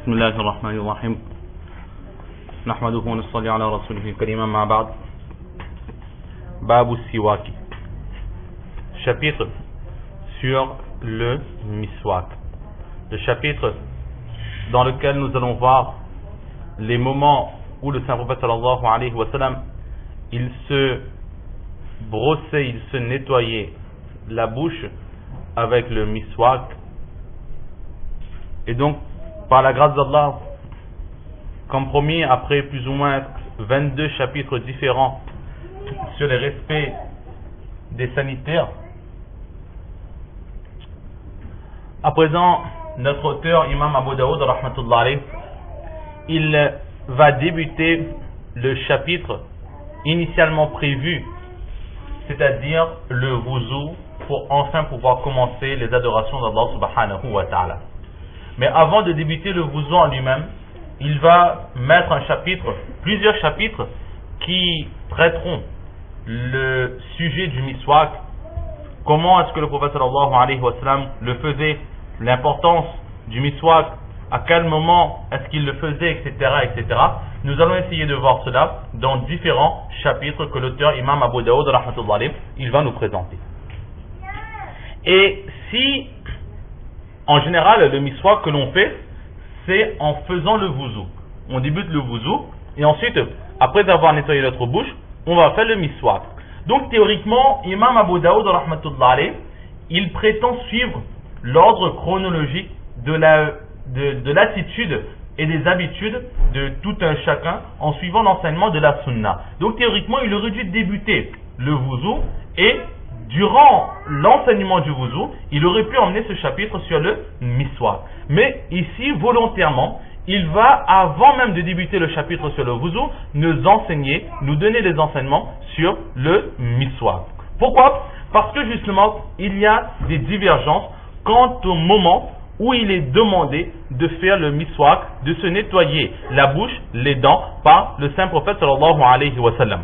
بسم الله الرحمن الرحيم نحمده ونصلي على رسوله الكريم أما بعد باب السواك chapitre sur le miswak, le chapitre dans lequel nous allons voir les moments où le Saint-Prophète sallallahu alayhi wa sallam il se brossait, il se nettoyait la bouche avec le miswak. Et donc par la grâce d'Allah, comme promis, après plus ou moins 22 chapitres différents sur les respects des sanitaires, à présent notre auteur Imam Abu Daoud rahmatullah alayh, il va débuter le chapitre initialement prévu, c'est-à-dire le wuzu, pour enfin pouvoir commencer les adorations d'Allah subhanahu wa ta'ala. Mais avant de débuter le wuzu en lui-même, il va mettre un chapitre, plusieurs chapitres qui traiteront le sujet du miswak, comment est-ce que le prophète sallallahu alayhi wa sallam le faisait, l'importance du miswak, à quel moment est-ce qu'il le faisait, etc., etc. Nous allons essayer de voir cela dans différents chapitres que l'auteur Imam Abu Daoud rahmatullah alayh, il va nous présenter. Et si en général, le miswak que l'on fait, c'est en faisant le wuzu. On débute le wuzu et ensuite, après avoir nettoyé notre bouche, on va faire le miswak. Donc théoriquement, Imam Abu Daoud rahmatullah alayh, il prétend suivre l'ordre chronologique de l'attitude et des habitudes de tout un chacun en suivant l'enseignement de la sunna. Donc théoriquement, il aurait dû débuter le wuzu et durant l'enseignement du wuzu, il aurait pu emmener ce chapitre sur le miswak. Mais ici, volontairement, il va, avant même de débuter le chapitre sur le wuzu, nous enseigner, nous donner des enseignements sur le miswak. Pourquoi? Parce que justement, il y a des divergences quant au moment où il est demandé de faire le miswak, de se nettoyer la bouche, les dents, par le saint prophète sallallahu alayhi wa sallam.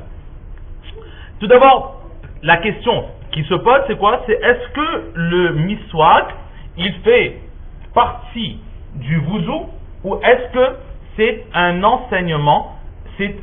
Tout d'abord, la question qui se pose, c'est quoi? C'est est-ce que le miswak, il fait partie du wuzu, ou est-ce que c'est un enseignement, c'est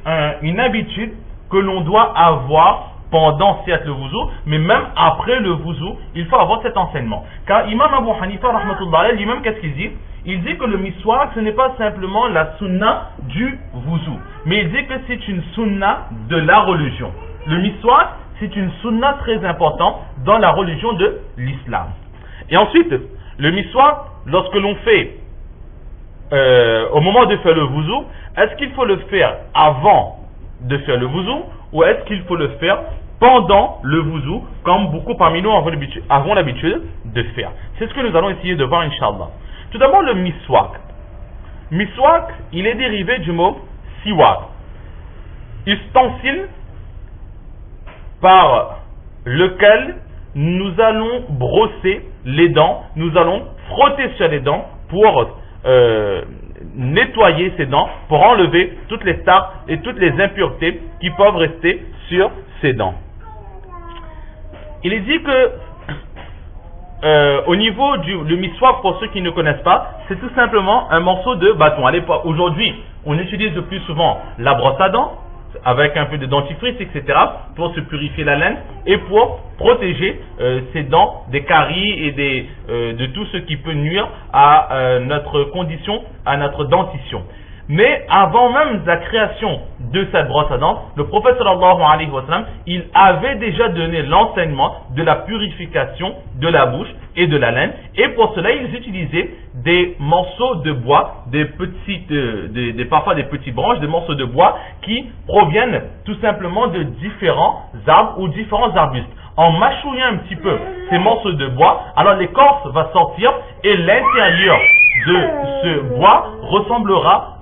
une habitude que l'on doit avoir pendant certes le wuzu, mais même après le wuzu, il faut avoir cet enseignement. Car Imam Abu Hanifa rahmatullah alayh, lui-même, qu'est-ce qu'il dit? Il dit que le miswak, ce n'est pas simplement la sunna du wuzu, mais il dit que c'est une sunna de la religion. Le miswak, c'est une sunna très importante dans la religion de l'islam. Et ensuite, le miswak, lorsque l'on fait au moment de faire le wuzu, est-ce qu'il faut le faire avant de faire le wuzu, ou est-ce qu'il faut le faire pendant le wuzu, comme beaucoup parmi nous avons l'habitude de faire? C'est ce que nous allons essayer de voir, Inch'Allah. Tout d'abord, le miswak. Miswak, il est dérivé du mot siwak, ustensile par lequel nous allons brosser les dents, nous allons frotter sur les dents pour nettoyer ces dents, pour enlever toutes les tares et toutes les impuretés qui peuvent rester sur ces dents. Il est dit que au niveau le miswak, pour ceux qui ne connaissent pas, c'est tout simplement un morceau de bâton. Aujourd'hui, on utilise le plus souvent la brosse à dents avec un peu de dentifrice, etc., pour se purifier la laine et pour protéger ses dents des caries et de tout ce qui peut nuire à notre condition, à notre dentition. Mais avant même la création de cette brosse à dents, le prophète sallallahu alayhi wa sallam, il avait déjà donné l'enseignement de la purification de la bouche et de la laine, et pour cela ils utilisaient des morceaux de bois, parfois des petites branches, des morceaux de bois qui proviennent tout simplement de différents arbres ou différents arbustes. En mâchouillant un petit peu ces morceaux de bois, alors l'écorce va sortir et l'intérieur de ce bois ressemblera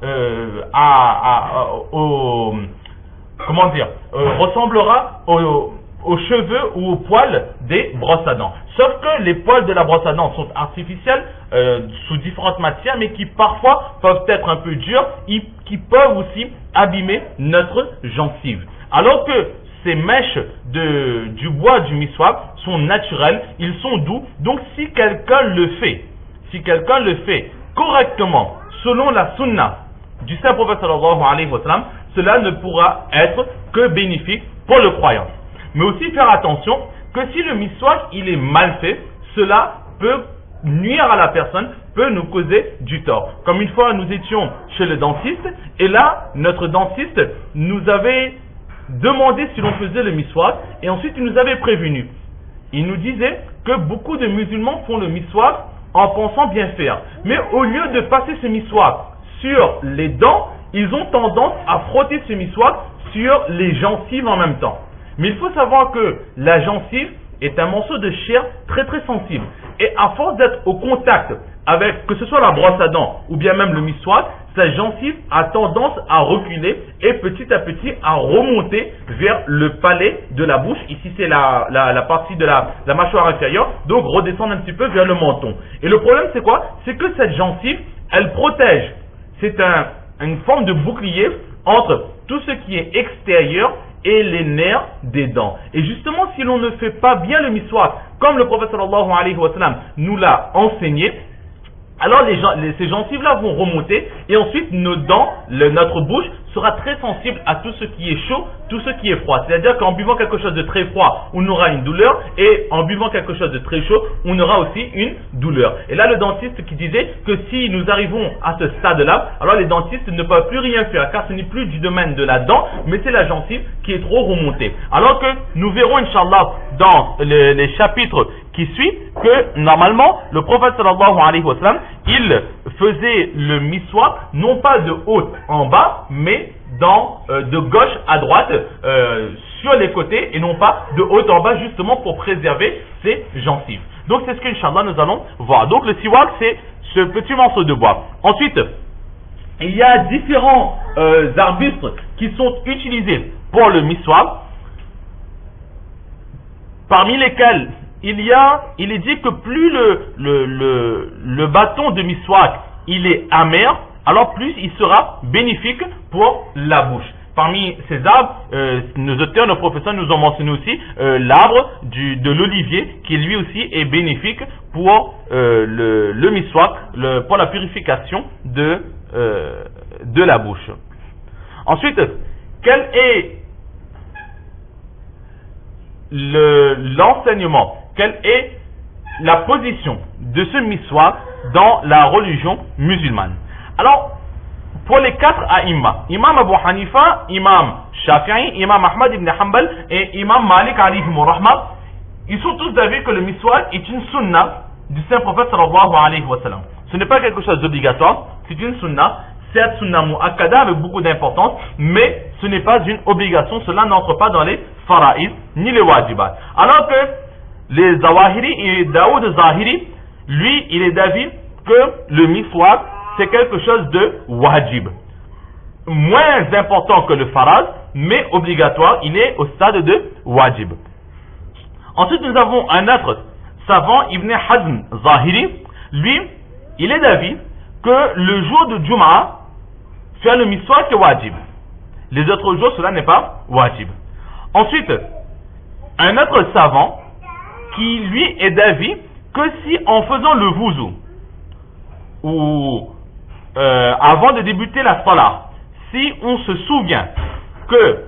aux cheveux ou aux poils des brosses à dents. Sauf que les poils de la brosse à dents sont artificiels sous différentes matières, mais qui parfois peuvent être un peu durs, qui peuvent aussi abîmer notre gencive. Alors que ces mèches du bois du miswak sont naturelles, ils sont doux. Donc si quelqu'un le fait correctement selon la sunna du saint prophète sallallahu alayhi wa sallam, cela ne pourra être que bénéfique pour le croyant. Mais aussi faire attention que si le miswak il est mal fait, cela peut nuire à la personne, peut nous causer du tort. Comme une fois nous étions chez le dentiste et là notre dentiste nous avait demandé si l'on faisait le miswak et ensuite il nous avait prévenu. Il nous disait que beaucoup de musulmans font le miswak en pensant bien faire. Mais au lieu de passer ce miswak sur les dents, ils ont tendance à frotter ce miswak sur les gencives en même temps. Mais il faut savoir que la gencive est un morceau de chair très très sensible. Et à force d'être au contact avec, que ce soit la brosse à dents ou bien même le miswak, sa gencive a tendance à reculer et petit à petit à remonter vers le palais de la bouche. Ici c'est la partie de la mâchoire inférieure, donc redescendre un petit peu vers le menton. Et le problème c'est quoi? C'est que cette gencive, elle protège. C'est une forme de bouclier entre tout ce qui est extérieur et les nerfs des dents. Et justement, si l'on ne fait pas bien le miswak, comme le prophète sallallahu alayhi wa sallam nous l'a enseigné, alors ces gencives-là vont remonter et ensuite nos dents, notre bouche sera très sensible à tout ce qui est chaud, tout ce qui est froid. C'est-à-dire qu'en buvant quelque chose de très froid, on aura une douleur et en buvant quelque chose de très chaud, on aura aussi une douleur. Et là, le dentiste qui disait que si nous arrivons à ce stade-là, alors les dentistes ne peuvent plus rien faire car ce n'est plus du domaine de la dent, mais c'est la gencive qui est trop remontée. Alors que nous verrons, Inch'Allah, dans les chapitres qui suivent, que normalement, le prophète sallallahu alayhi wa sallam, il faisait le miswak, non pas de haut en bas, mais de gauche à droite, sur les côtés, et non pas de haut en bas, justement pour préserver ses gencives. Donc c'est ce qu'Inch'Allah nous allons voir. Donc le siwak, c'est ce petit morceau de bois. Ensuite, il y a différents arbustes qui sont utilisés pour le miswak, parmi lesquels il est dit que plus le bâton de miswak il est amer, alors plus il sera bénéfique pour la bouche. Parmi ces arbres, nos auteurs, nos professeurs nous ont mentionné aussi l'arbre de l'olivier qui lui aussi est bénéfique pour le miswak, pour la purification de la bouche. Ensuite, quel est l'enseignement, quelle est la position de ce miswak dans la religion musulmane? Alors, pour les quatre a'imma, Imam Abu Hanifa, Imam Shafi'i, Imam Ahmad ibn Hanbal et Imam Malik alayhim rahma, ils sont tous d'avis que le miswak est une sunna du saint prophète sallallahu alayhi wa sallam. Ce n'est pas quelque chose d'obligatoire, c'est une sunna, certes sunna mu'akkada avec beaucoup d'importance, mais ce n'est pas une obligation, cela n'entre pas dans les fara'id ni les wajibat. Alors que les Zawahiri et Daoud Zahiri, lui, il est d'avis que le miswak, c'est quelque chose de wajib. Moins important que le farad, mais obligatoire, il est au stade de wajib. Ensuite, nous avons un autre savant, Ibn Hazm Zahiri, lui, il est d'avis que le jour de Jum'ah, faire le miswak est wajib. Les autres jours, cela n'est pas wajib. Ensuite, un autre savant, qui lui est d'avis que si en faisant le wuzu ou avant de débuter la salat, si on se souvient que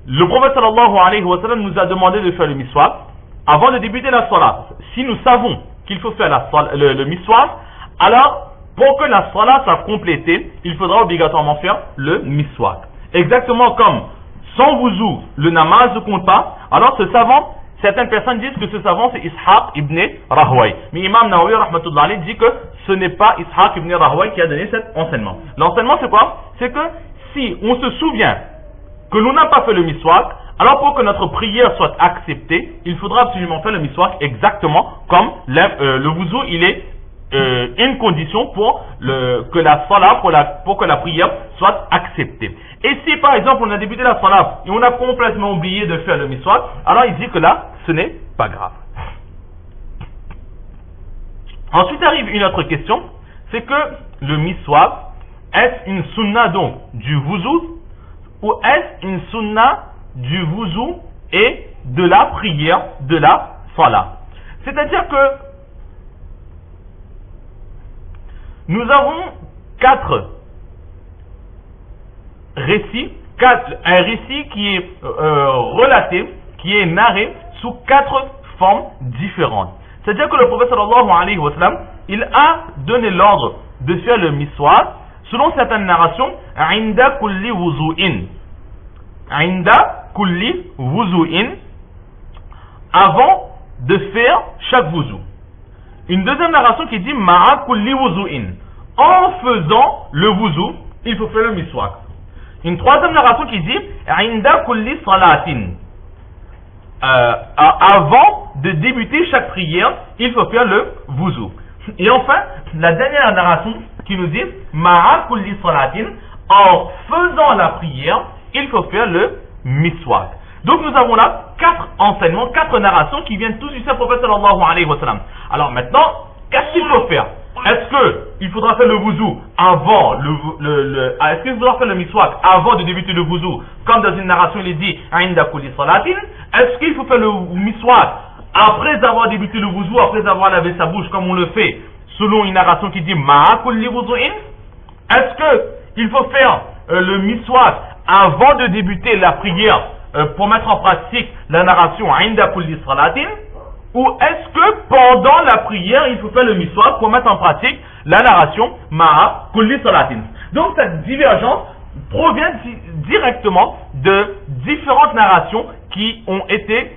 le prophète sallallahu alayhi wa sallam nous a demandé de faire le miswak, avant de débuter la salat, si nous savons qu'il faut faire le miswak, alors pour que la salat soit complétée, il faudra obligatoirement faire le miswak. Exactement comme sans wuzu, le namaz ne compte pas, alors ce savant, certaines personnes disent que ce savant c'est Ishaq ibn Rahway. Mais Imam Nawawi rahmatullah alayhi dit que ce n'est pas Ishaq ibn Rahway qui a donné cet enseignement. L'enseignement c'est quoi? C'est que si on se souvient que l'on n'a pas fait le miswak, alors pour que notre prière soit acceptée, il faudra absolument faire le miswak exactement comme le wuzu, il est une condition pour que la salat, pour que la prière soit acceptée. Et si par exemple on a débuté la salat et on a complètement oublié de faire le miswak, alors il dit que là, ce n'est pas grave. Ensuite arrive une autre question, c'est que le miswak, est-ce une sunna donc du wuzu ou est-ce une sunna du wuzu et de la prière de la salat? C'est-à-dire que nous avons 4 récits, un récit qui est relaté, qui est narré sous 4 formes différentes. C'est-à-dire que le prophète sallallahu alayhi wa sallam, il a donné l'ordre de faire le miswak selon certaines narrations, inda kulli wuzu'in. Inda kulli wuzu'in, avant de faire chaque wuzu. Une deuxième narration qui dit ma'a kulli wuzu'in. En faisant le wuzu, il faut faire le miswak. Une troisième narration qui dit inda kulli salatin. Avant de débuter chaque prière, il faut faire le wuzu. Et enfin, la dernière narration qui nous dit ma'a kulli salatin, en faisant la prière, il faut faire le miswak. Donc nous avons là 4 enseignements, 4 narrations qui viennent tous du Saint-Prophète sallallahu alayhi wa sallam. Alors maintenant, qu'est-ce qu'il faut faire? Est-ce qu'il faudra faire le wuzu avant est-ce qu'il faudra faire le miswak avant de débuter le wuzu, comme dans une narration il est dit inda kulli salatin? Est-ce qu'il faut faire le miswak après avoir débuté le wuzu, après avoir lavé sa bouche comme on le fait selon une narration qui dit ma'a kulli wuzu'in? Est-ce qu'il faut faire le miswak avant de débuter la prière pour mettre en pratique la narration inda kulli salatin? Ou est-ce que pendant la prière, il faut faire le miswak pour mettre en pratique la narration ma'a kulli salatin? Donc cette divergence provient directement de différentes narrations qui ont été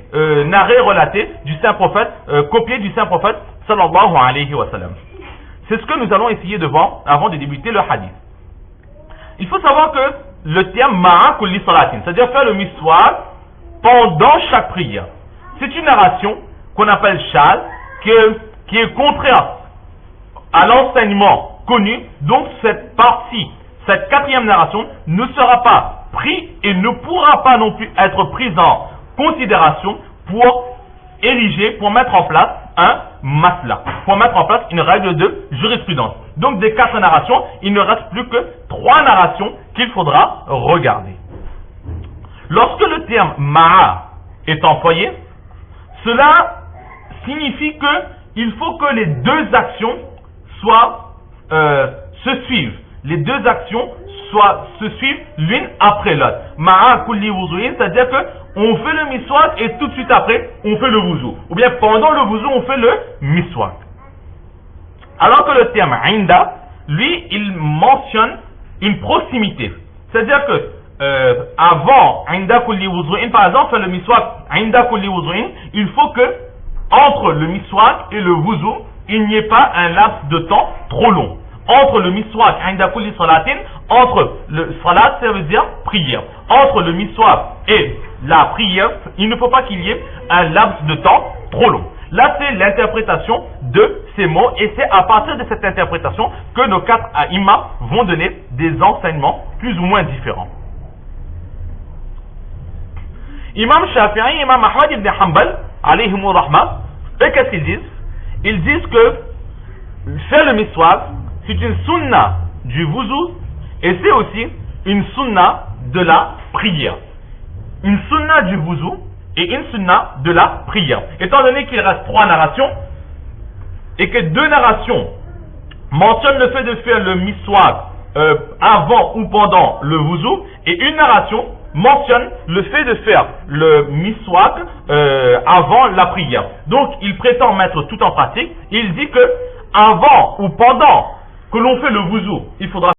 narrées, relatées du Saint-Prophète, copiées du Saint-Prophète sallallahu alayhi wa sallam. C'est ce que nous allons essayer de voir avant de débuter le hadith. Il faut savoir que le terme ma'a kulli salatin, c'est-à-dire faire le miswak pendant chaque prière, c'est une narration qu'on appelle shadh, qui est contraire à l'enseignement connu. Donc cette partie, cette 4e narration ne sera pas prise et ne pourra pas non plus être prise en considération pour ériger, pour mettre en place un masla, pour mettre en place une règle de jurisprudence. Donc des 4 narrations, il ne reste plus que 3 narrations qu'il faudra regarder. Lorsque le terme ma'a est employé, cela signifie que il faut que les 2 actions se suivent. Les 2 actions se suivent l'une après l'autre. Ma'a kulli wuzu'in, c'est-à-dire que on fait le miswak et tout de suite après on fait le wuzu. Ou bien pendant le wuzu on fait le miswak. Alors que le terme inda, lui, il mentionne une proximité. C'est-à-dire que avant inda kulli wuzu'in, par exemple, faire le miswak inda kulli wuzu'in, il faut que entre le miswak et le wuzu, il n'y ait pas un laps de temps trop long. Entre le miswak inda kulli salatin, entre le salat, ça veut dire prière. Entre le miswak et la prière, il ne faut pas qu'il y ait un laps de temps trop long. Là, c'est l'interprétation de ces mots et c'est à partir de cette interprétation que nos 4 imams vont donner des enseignements plus ou moins différents. Imam Shafi'i, Imam Ahmad ibn Hanbal, alayhimu rahma, eux, qu'est-ce qu'ils disent? Ils disent que faire le miswak, c'est une sunna du wuzu et c'est aussi une sunna de la prière. Une sunna du wuzu et une sunna de la prière. Étant donné qu'il reste 3 narrations et que 2 narrations mentionnent le fait de faire le miswak avant ou pendant le wuzu et une narration mentionne le fait de faire le miswak avant la prière. Donc il prétend mettre tout en pratique. Il dit que avant ou pendant que l'on fait le wuzu, il faudra